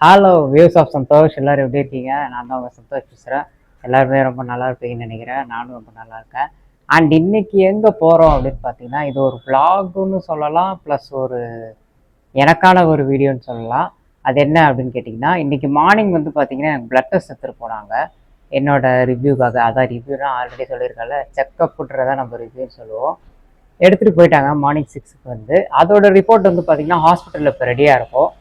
Hello views of Santhosh, எல்லோரும் எப்படி இருக்கீங்க? நான் தான் உங்கள் சந்தோஷ் பேசுகிறேன். எல்லாருமே ரொம்ப நல்லா இருப்பீங்கன்னு நினைக்கிறேன். நானும் ரொம்ப நல்லா இருக்கேன். அண்ட் இன்னைக்கு எங்கே போகிறோம் அப்படின்னு பார்த்தீங்கன்னா, இது ஒரு vlogன்னு சொல்லலாம், ப்ளஸ் ஒரு எனக்கான ஒரு வீடியோன்னு சொல்லலாம். அது என்ன அப்படின்னு கேட்டிங்கன்னா, இன்றைக்கி மார்னிங் வந்து பார்த்தீங்கன்னா எனக்கு பிளட் டெஸ்ட் எடுத்துகிட்டு போனாங்க என்னோட ரிவ்யூக்காக. அதான் ரிவ்யூனா ஆல்ரெடி சொல்லியிருக்கல, செக்கப்புன்றதை நம்ம ரிவ்யூன்னு சொல்லுவோம். எடுத்துகிட்டு போயிட்டாங்க மார்னிங் 6க்கு வந்து. அதோட ரிப்போர்ட் வந்து பார்த்தீங்கன்னா ஹாஸ்பிட்டலில் இப்போ ரெடியாக இருக்கும்.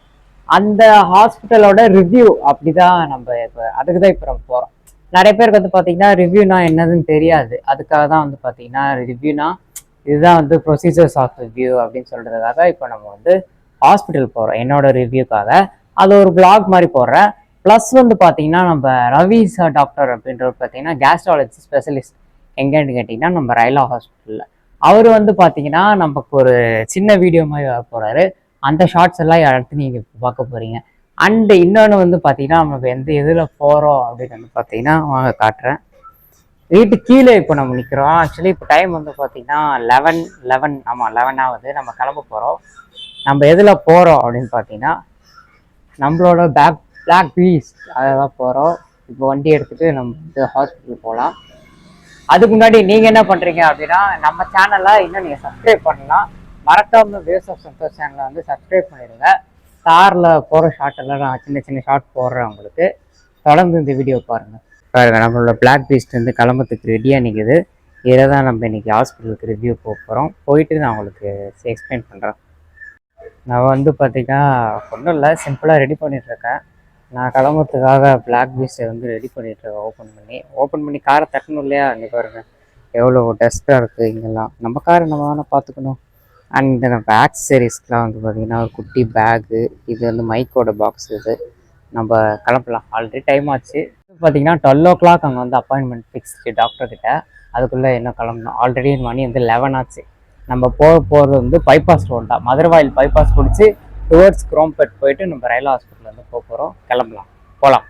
அந்த ஹாஸ்பிட்டலோட ரிவ்யூ அப்படிதான் நம்ம இப்போ அதுக்கு தான் இப்போ நம்ம போகிறோம். நிறைய பேருக்கு வந்து பார்த்தீங்கன்னா ரிவ்யூனா என்னதுன்னு தெரியாது. அதுக்காக தான் வந்து பார்த்தீங்கன்னா ரிவ்யூனா இதுதான் வந்து ப்ரொசீஜர்ஸ் ஆஃப் ரிவ்யூ அப்படின்னு சொல்கிறதுக்காக இப்போ நம்ம வந்து ஹாஸ்பிட்டல் போகிறோம் என்னோட ரிவ்யூக்காக. அது ஒரு பிளாக் மாதிரி போடுறேன். ப்ளஸ் வந்து பார்த்தீங்கன்னா நம்ம ரவி சார் டாக்டர் அப்படின்றவர் பார்த்தீங்கன்னா கேஸ்ட்ராலஜி ஸ்பெஷலிஸ்ட் எங்கேன்னு கேட்டிங்கன்னா நம்ம ரயிலா ஹாஸ்பிட்டலில். அவர் வந்து பார்த்தீங்கன்னா நமக்கு ஒரு சின்ன வீடியோ மாதிரி வர போகிறாரு. அந்த ஷார்ட்ஸ் எல்லாம் அடுத்து நீங்கள் பார்க்க போகிறீங்க. அண்டு இன்னொன்று வந்து பார்த்தீங்கன்னா நம்ம எதில் போகிறோம் அப்படின்னு வந்து பார்த்தீங்கன்னா வாங்க காட்டுறேன். வீட்டு கீழே இப்போ நம்ம நிற்கிறோம். ஆக்சுவலி இப்போ டைம் வந்து பார்த்தீங்கன்னா 11 ஆமாம் 11 ஆகுது. நம்ம கிளம்ப போகிறோம். நம்ம எதில் போகிறோம் அப்படின்னு பார்த்தீங்கன்னா நம்மளோட பிளாக் பீஸ்ட் அதை தான் போகிறோம். இப்போ வண்டி எடுத்துகிட்டு நம்ம ஹாஸ்பிட்டல் போகலாம். அதுக்கு முன்னாடி நீங்கள் என்ன பண்ணுறீங்க அப்படின்னா நம்ம சேனலை இன்னும் நீங்கள் சப்ஸ்கிரைப் பண்ணலாம். மறக்காம வேஸ் ஆஃப் சந்தோஷ் சேனலை வந்து சப்ஸ்கிரைப் பண்ணிடுங்க. காரில் போகிற ஷார்ட் எல்லாம் நான் சின்ன சின்ன ஷார்ட் போடுறேன் உங்களுக்கு. தொடர்ந்து இந்த வீடியோ பாருங்கள். நம்மளோட பிளாக் பீஸ்ட் வந்து கிளம்புறதுக்கு ரெடியாக நிற்குது. இதை தான் நம்ம இன்றைக்கி ஹாஸ்பிட்டலுக்கு ரிவ்யூ போக போகிறோம். போயிட்டு நான் உங்களுக்கு எக்ஸ்பிளைன் பண்ணுறேன். நான் வந்து பார்த்திங்கன்னா ஒன்றும் இல்லை, சிம்பிளாக ரெடி பண்ணிகிட்ருக்கேன். நான் கிளம்புறதுக்காக பிளாக் பீஸ்ட்டை வந்து ரெடி பண்ணிகிட்ருக்கேன். ஓப்பன் பண்ணி காரை தட்டணும் இல்லையா? இங்கே பாருங்கள் எவ்வளோ டஸ்ட்டாக இருக்குது. இங்கெல்லாம் நம்ம காரை நம்ம தானே பார்த்துக்கணும். அண்ட் நம்ம ஆக்சசரிஸ்க்கெலாம் வந்து பார்த்திங்கன்னா ஒரு குட்டி பேகு, இது வந்து மைக்கோட பாக்ஸ். இது நம்ம கிளம்பலாம், ஆல்ரெடி டைம் ஆச்சு. பார்த்திங்கன்னா 12 o'clock அங்கே வந்து அப்பாயின்மெண்ட் ஃபிக்ஸ்டு டாக்டர்கிட்ட. அதுக்குள்ளே என்ன கிளம்பணும், ஆல்ரெடி மணி வந்து 11 ஆச்சு. நம்ம போகிறது வந்து பைபாஸ் ரோடு தான், மதுரவாயில் பைபாஸ் பிடிச்சி டுவர்ட்ஸ் குரோம்பேட் போயிட்டு நம்ம ரயில்வே ஹாஸ்பிட்டல் வந்து போகிறோம். கிளம்பலாம், போகலாம்.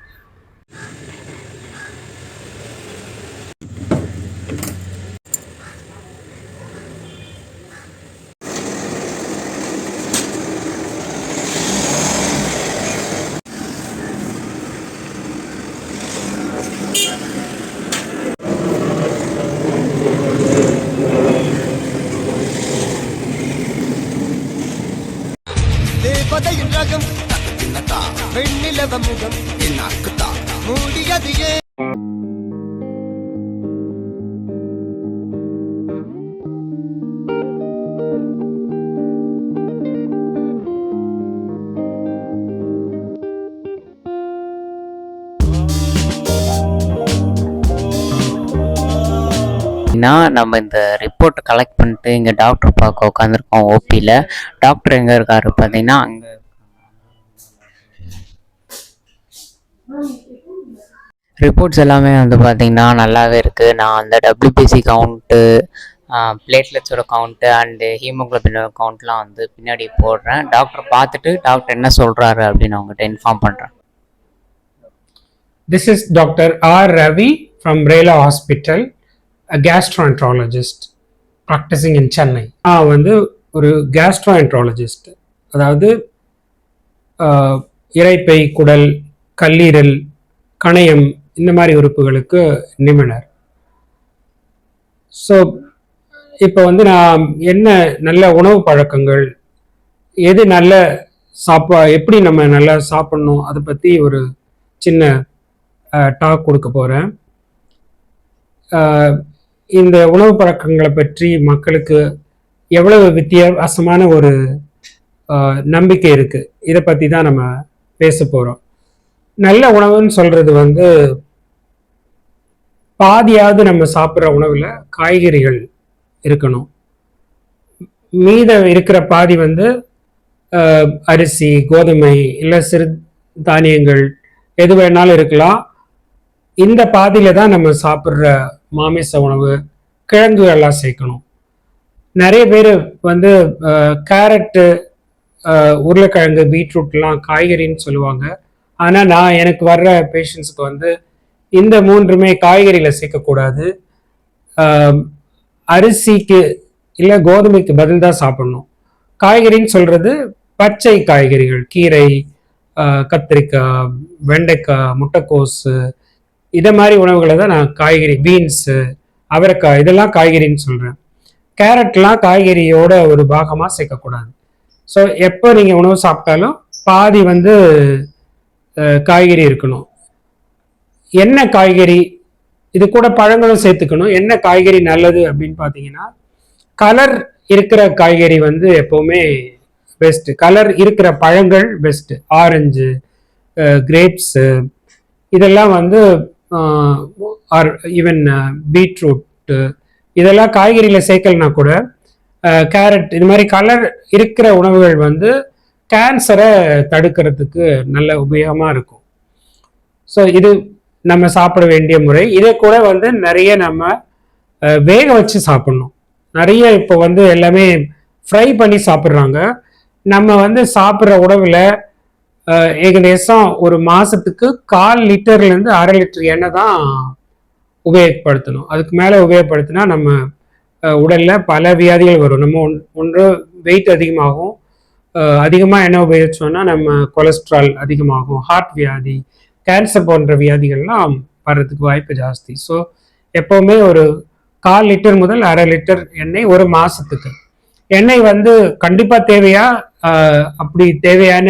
தேவதையின் ரகம் வெண்ணிலவ முகம் என்னாக்குத்தா மூடியது ஏன்? நம்ம இந்த ரிப்போர்ட்டை கலெக்ட் பண்ணிட்டு இங்கே டாக்டர் பார்க்க உட்காந்துருக்கோம் ஓபியில். டாக்டர் எங்கே இருக்காரு பார்த்தீங்கன்னா அங்கே. ரிப்போர்ட்ஸ் எல்லாமே வந்து பார்த்திங்கன்னா நல்லாவே இருக்குது. நான் அந்த டபிள்யூபிசி கவுண்ட்டு, பிளேட்லெட்ஸோட கவுண்ட்டு அண்டு ஹீமோக்ளோபினோட கவுண்ட்லாம் வந்து பின்னாடி போடுறேன். டாக்டர் பார்த்துட்டு டாக்டர் என்ன சொல்கிறாரு அப்படின்னு அவங்ககிட்ட இன்ஃபார்ம் பண்ணுறேன். This is Dr. R. Ravi from Rela Hospital, a gastroenterologist practicing in Chennai. நான் வந்து ஒரு gastroenterologist, அதாவது இரைப்பை, குடல், கல்லீரல், கணையம் இந்த மாதிரி உறுப்புகளுக்கு நிபுணர். ஸோ இப்போ வந்து நான் என்ன நல்ல உணவு பழக்கங்கள், எது நல்ல எப்படி நம்ம நல்லா சாப்பிட்ணும், அதை பற்றி ஒரு சின்ன டாக் கொடுக்க போகிறேன். இந்த உணவு பழக்கங்களை பற்றி மக்களுக்கு எவ்வளவு வித்தியாசமான ஒரு நம்பிக்கை இருக்குது, இதை பற்றி தான் நம்ம பேச போகிறோம். நல்ல உணவுன்னு சொல்கிறது வந்து பாதியாவது நம்ம சாப்பிட்ற உணவில் காய்கறிகள் இருக்கணும். மீத இருக்கிற பாதி வந்து அரிசி, கோதுமை, இல்லை சிறு தானியங்கள் எது வேணாலும் இருக்கலாம். இந்த பாதியில தான் நம்ம சாப்பிட்ற மாமிச உணவு, கிழங்கு எல்லாம் சேர்க்கணும். நிறைய பேர் வந்து கேரட்டு, உருளைக்கிழங்கு, பீட்ரூட்லாம் காய்கறின்னு சொல்லுவாங்க. ஆனால் நான் எனக்கு வர்ற பேஷண்ட்ஸுக்கு வந்து இந்த மூன்றுமே காய்கறியில் சேர்க்கக்கூடாது. அரிசிக்கு இல்லை கோதுமைக்கு பதில் தான் சாப்பிடணும். காய்கறின்னு சொல்றது பச்சை காய்கறிகள், கீரை, கத்திரிக்காய், வெண்டைக்காய், முட்டைக்கோஸு, இதை மாதிரி உணவுகளை தான் நான் காய்கறி, பீன்ஸு, அவரைக்காய், இதெல்லாம் காய்கறின்னு சொல்கிறேன். கேரட்லாம் காய்கறியோட ஒரு பாகமாக சேர்க்கக்கூடாது. ஸோ எப்போ நீங்கள் உணவு சாப்பிட்டாலும் பாதி வந்து காய்கறி இருக்கணும். என்ன காய்கறி, இது கூட பழங்களும் சேர்த்துக்கணும். என்ன காய்கறி நல்லது அப்படின்னு பார்த்தீங்கன்னா, கலர் இருக்கிற காய்கறி வந்து எப்போவுமே பெஸ்ட்டு. கலர் இருக்கிற பழங்கள் பெஸ்ட்டு. ஆரஞ்சு, கிரேப்ஸு, இதெல்லாம் வந்து ஆர் ஈவன் பீட்ரூட்டு, இதெல்லாம் காய்கறியில் சேர்க்கலனா கூட கேரட், இது மாதிரி கலர் இருக்கிற உணவுகள் வந்து கேன்சரை தடுக்கிறதுக்கு நல்ல உபயோகமாக இருக்கும். ஸோ இது நம்ம சாப்பிட வேண்டிய முறை. இதை கூட வந்து நிறைய நம்ம வேக வச்சு சாப்பிடணும். நிறைய இப்போ வந்து எல்லாமே ஃப்ரை பண்ணி சாப்பிட்றாங்க. நம்ம வந்து சாப்பிட்ற உணவில் ஏகதேசம் ஒரு மாதத்துக்கு 1/4 லிட்டர்லேருந்து 1/2 லிட்டர் எண்ணெய் தான் உபயோகப்படுத்தணும். அதுக்கு மேலே உபயோகப்படுத்தினா நம்ம உடலில் பல வியாதிகள் வரும். நம்ம ஒன்று வெயிட் அதிகமாகும், அதிகமாக எண்ணெய் உபயோகிச்சோன்னா நம்ம கொலஸ்ட்ரால் அதிகமாகும், ஹார்ட் வியாதி, கேன்சர் போன்ற வியாதிகள்லாம் வர்றதுக்கு வாய்ப்பு ஜாஸ்தி. ஸோ எப்போவுமே ஒரு 1/4 லிட்டர் முதல் 1/2 லிட்டர் எண்ணெய் ஒரு மாதத்துக்கு. எண்ணெய் வந்து கண்டிப்பாக தேவையா? அப்படி தேவையான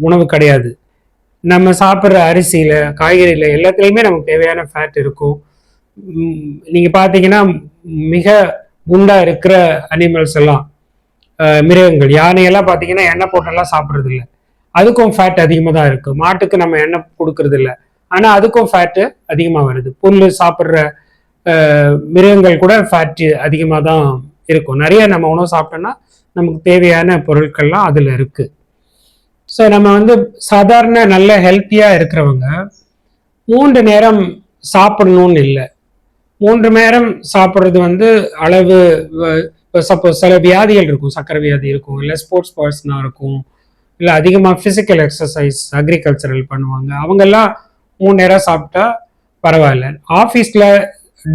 உணவு கிடையாது. நம்ம சாப்பிட்ற அரிசியில், காய்கறியில் எல்லாத்துலேயுமே நமக்கு தேவையான ஃபேட் இருக்கும். நீங்கள் பார்த்தீங்கன்னா மிக குண்டாக இருக்கிற அனிமல்ஸ் எல்லாம், மிருகங்கள், யானையெல்லாம் பார்த்தீங்கன்னா எண்ணெய் போட்டெல்லாம் சாப்பிட்றது இல்லை. அதுக்கும் ஃபேட் அதிகமாக தான் இருக்குது. மாட்டுக்கு நம்ம எண்ணெய் கொடுக்கறது இல்லை, ஆனால் அதுக்கும் ஃபேட்டு அதிகமாக வருது. புல் சாப்பிட்ற மிருகங்கள் கூட ஃபேட்டு அதிகமாக தான் இருக்கும். நிறைய நம்ம உணவு சாப்பிட்டோம்னா நமக்கு தேவையான பொருட்கள்லாம் அதில் இருக்குது. ஸோ நம்ம வந்து சாதாரண நல்ல ஹெல்த்தியாக இருக்கிறவங்க 3 நேரம் சாப்பிடணும்னு இல்லை. 3 நேரம் சாப்பிட்றது வந்து அளவு. சப்போஸ் சில வியாதிகள் இருக்கும், சக்கரை வியாதி இருக்கும், இல்லை ஸ்போர்ட்ஸ் பர்சனாக இருக்கும், இல்லை அதிகமாக ஃபிசிக்கல் எக்ஸசைஸ், அக்ரிகல்ச்சரல் பண்ணுவாங்க, அவங்கெல்லாம் 3 நேரம் சாப்பிட்டா பரவாயில்ல. ஆஃபீஸில்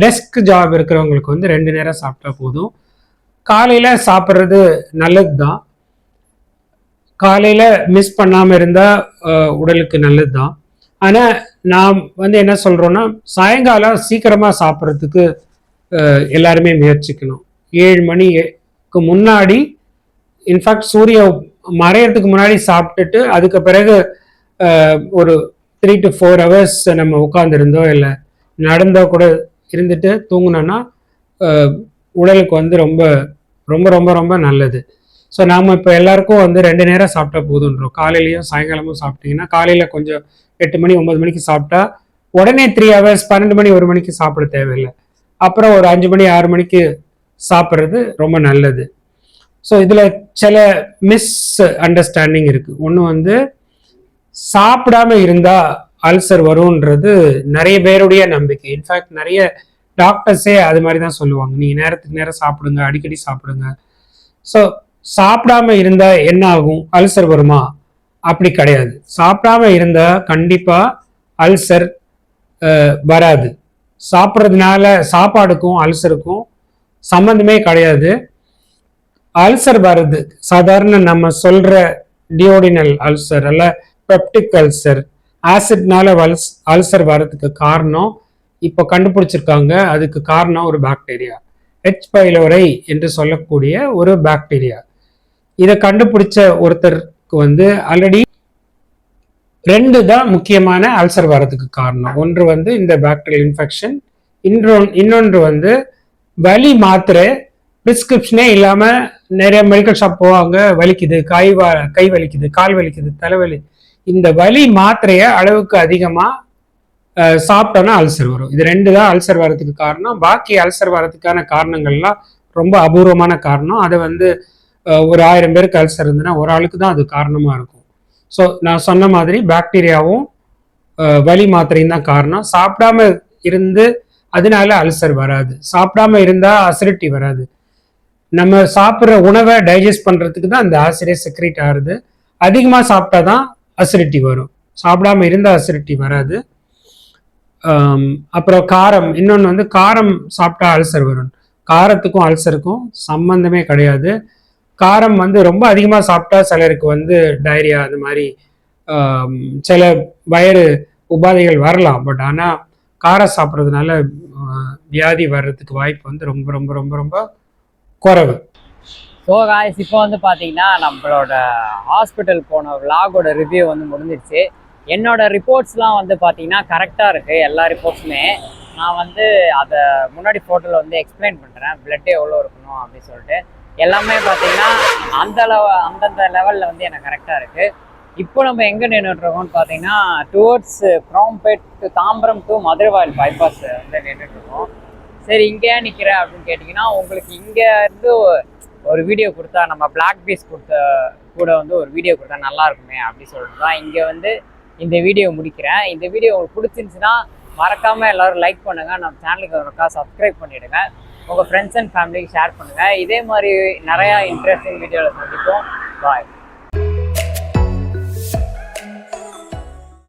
டெஸ்க் ஜாப் இருக்கிறவங்களுக்கு வந்து 2 நேரம் சாப்பிட்டா போதும். காலையில் சாப்பிட்றது நல்லது தான். காலையில் மிஸ் பண்ணாமல் இருந்தால் உடலுக்கு நல்லது தான். ஆனால் நாம் வந்து என்ன சொல்கிறோன்னா, சாயங்காலம் சீக்கிரமாக சாப்பிட்றதுக்கு எல்லாருமே முயற்சிக்கணும். 7 மணிக்கு முன்னாடி, இன்ஃபேக்ட் சூரிய மறையறதுக்கு முன்னாடி சாப்பிட்டுட்டு அதுக்கு பிறகு ஒரு 3 to 4 hours நம்ம உட்காந்துருந்தோ இல்லை நடந்தோ கூட இருந்துட்டு தூங்கினோன்னா உடலுக்கு வந்து ரொம்ப ரொம்ப ரொம்ப ரொம்ப நல்லது. ஸோ நாம் இப்போ எல்லாருக்கும் வந்து 2 நேரம் சாப்பிட்டா போதுன்றோம். காலையிலையும் சாயங்காலமும் சாப்பிட்டீங்கன்னா, காலையில் கொஞ்சம் 8 மணி 9 மணிக்கு சாப்பிட்டா உடனே 3 hours 12 மணி 1 மணிக்கு சாப்பிட தேவையில்லை. அப்புறம் ஒரு 5 மணி 6 மணிக்கு சாப்பிட்றது ரொம்ப நல்லது. ஸோ இதில் சில மிஸ் அண்டர்ஸ்டாண்டிங் இருக்குது. ஒன்று வந்து சாப்பிடாம இருந்தால் அல்சர் வரும்ன்றது நிறைய பேருடைய நம்பிக்கை. இன்ஃபேக்ட் நிறைய டாக்டர்ஸே அது மாதிரி தான் சொல்லுவாங்க, நீங்கள் நேரத்துக்கு நேரம் சாப்பிடுங்க, அடிக்கடி சாப்பிடுங்க. ஸோ சாப்பிடாம இருந்தால் என்ன ஆகும், அல்சர் வருமா? அப்படி கிடையாது. சாப்பிடாம இருந்தால் கண்டிப்பாக அல்சர் வராது. சாப்பிட்றதுனால சாப்பாடுக்கும் அல்சருக்கும் சம்மந்தமே கிடையாது. அல்சர் வருது சாதாரண நம்ம சொல்கிற டியோடினல் அல்சர் அல்ல பெப்டிக் அல்சர், ஆசிட்னால அல்சர் வர்றதுக்கு காரணம் இப்போ கண்டுபிடிச்சிருக்காங்க. அதுக்கு காரணம் ஒரு பாக்டீரியா, H. pylori என்று சொல்லக்கூடிய ஒரு பாக்டீரியா. இதை கண்டுபிடிச்ச ஒருத்தருக்கு வந்து ஆல்ரெடி 2 தான் முக்கியமான அல்சர் வர்றதுக்கு காரணம். ஒன்று வந்து இந்த பாக்டீரியல் இன்ஃபெக்ஷன், இன்னொன்று வந்து வலி மாத்திரை பிரிஸ்கிரிப்ஷனே இல்லாமல் நிறைய மெடிக்கல் ஷாப் போவாங்க, வலிக்குது, கை வலிக்குது, கால் வலிக்குது, தலைவலி, இந்த வலி மாத்திரையை அளவுக்கு அதிகமாக சாப்பிட்டோன்னா அல்சர் வரும். இது 2 தான் அல்சர் வர்றதுக்கு காரணம். பாக்கி அல்சர் வர்றதுக்கான காரணங்கள்லாம் ரொம்ப அபூர்வமான காரணம். அதை வந்து ஒரு 1000 பேருக்கு அல்சர் இருந்ததுன்னா ஒரு ஆளுக்கு தான் அது காரணமாக இருக்கும். ஸோ நான் சொன்ன மாதிரி பாக்டீரியாவும் வலி மாத்திரையும் தான் காரணம். சாப்பிடாம இருந்து அதனால அல்சர் வராது. சாப்பிடாம இருந்தால் அசிடிட்டி வராது. நம்ம சாப்பிட்ற உணவை டைஜஸ்ட் பண்ணுறதுக்கு தான் அந்த ஆசிடே செக்ரேட் ஆகுது. அதிகமாக சாப்பிட்டா தான் அசிடிட்டி வரும், சாப்பிடாம இருந்தால் அசிடிட்டி வராது. அப்புறம் காரம், இன்னொன்று வந்து காரம் சாப்பிட்டா அல்சர் வரும். காரத்துக்கும் அல்சருக்கும் சம்பந்தமே கிடையாது. காரம் வந்து ரொம்ப அதிகமாக சாப்பிட்டா சிலருக்கு வந்து டயரியா, அது மாதிரி சில வயிறு உபாதைகள் வரலாம். பட் ஆனால் காரம் சாப்பிட்றதுனால வியாதி வர்றதுக்கு வாய்ப்பு வந்து ரொம்ப ரொம்ப ரொம்ப ரொம்ப குறைவு. ஸோ காய்ஸ், இப்போ வந்து பார்த்தீங்கன்னா நம்மளோட ஹாஸ்பிட்டல் போன விலாகோட ரிவ்யூ வந்து முடிஞ்சிருச்சு. என்னோட ரிப்போர்ட்ஸ்லாம் வந்து பார்த்தீங்கன்னா கரெக்டாக இருக்குது. எல்லா ரிப்போர்ட்ஸுமே நான் வந்து அதை முன்னாடி ஃபோட்டோவில் வந்து எக்ஸ்பிளைன் பண்ணுறேன். பிளட் எவ்வளோ இருக்கணும் அப்படின்னு சொல்லிட்டு எல்லாமே பார்த்தீங்கன்னா அந்தந்த லெவலில் வந்து எனக்கு கரெக்டாக இருக்குது. இப்போ நம்ம எங்கே நின்றுட்டுருக்கோம்னு பார்த்தீங்கன்னா towards Chromepet to Tambaram to Maduravoyal bypass வந்து நின்றுட்டுருக்கோம். சரி, இங்கே நிற்கிறேன் அப்படின்னு கேட்டிங்கன்னா, உங்களுக்கு இங்கே இருந்து ஒரு வீடியோ கொடுத்தா, நம்ம பிளாக் பீஸ் கூட வந்து ஒரு வீடியோ கொடுத்தா நல்லா இருக்குமே அப்படி சொல்லிட்டு தான் இங்கே வந்து இந்த வீடியோ முடிக்கிறேன். இந்த வீடியோ உங்களுக்கு பிடிச்சிருந்துச்சுன்னா மறக்காமல் எல்லோரும் லைக் பண்ணுங்கள், நம்ம சேனலுக்கு ஒருக்கா சப்ஸ்கிரைப் பண்ணிவிடுங்க, உங்கள் ஃப்ரெண்ட்ஸ் அண்ட் ஃபேமிலிக்கு ஷேர் பண்ணுங்கள். இதே மாதிரி நிறையா இன்ட்ரெஸ்டிங் வீடியோவில் சந்திப்போம். பாய்.